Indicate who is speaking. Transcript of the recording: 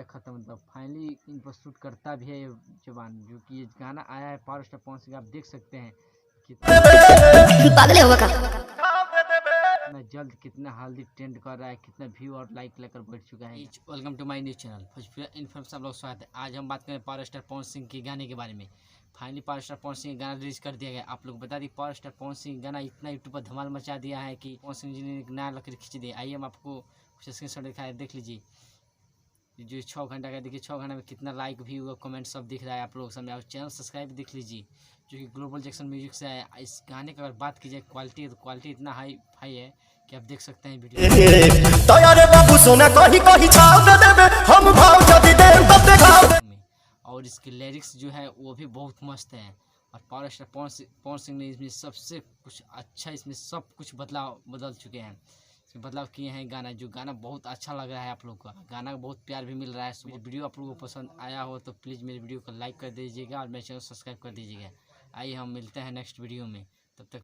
Speaker 1: ख़त्म, मतलब finally in पर शूट करता भी है ये जवान। जो कि ये गाना आया है पावर स्टार पवन सिंह, आप देख सकते हैं कितना जल्द, कितना जल्दी ट्रेंड कर रहा है, कितना व्यू और लाइक लेकर बैठ चुका है। Welcome to my news channel Bhojpuri information, आप लोग स्वागत है। आज हम बात करें पावर स्टार पवन सिंह के गाने के बारे में। Finally power star Pawan Singh गाना रिलीज कर दिया गया। आप लोग बता the power star Pawan Singh गाना इतना यूट्यूब पर धमाल मचा दिया है कि पवन सिंह जी ने एक नया लकड़ी खींच दिया। आइए हम आपको कुछ स्क्रीनशॉट दिखाए, देख लीजिए। जो 6 घंटा का, देखिए 6 घंटे में कितना लाइक भी हुआ, कमेंट सब दिख रहा है आप लोग सामने। और चैनल सब्सक्राइब देख लीजिए, जो कि ग्लोबल जैक्सन म्यूजिक से है। इस गाने की अगर बात की जाए क्वालिटी, तो क्वालिटी इतना हाई फाई है कि आप देख सकते हैं वीडियो। और इसके लिरिक्स जो है वो भी बहुत मस्त है। और पावर स्टार पवन सिंह ने इसमें सबसे कुछ अच्छा, इसमें सब कुछ बदल चुके हैं, इसमें बदलाव किए हैं। गाना बहुत अच्छा लग रहा है आप लोग का। गाना का बहुत प्यार भी मिल रहा है। मेरी वीडियो आप लोगों को पसंद आया हो तो प्लीज़ मेरी वीडियो को लाइक कर दीजिएगा और मेरे चैनल सब्सक्राइब कर दीजिएगा। आइए हम मिलते हैं नेक्स्ट वीडियो में, तब तक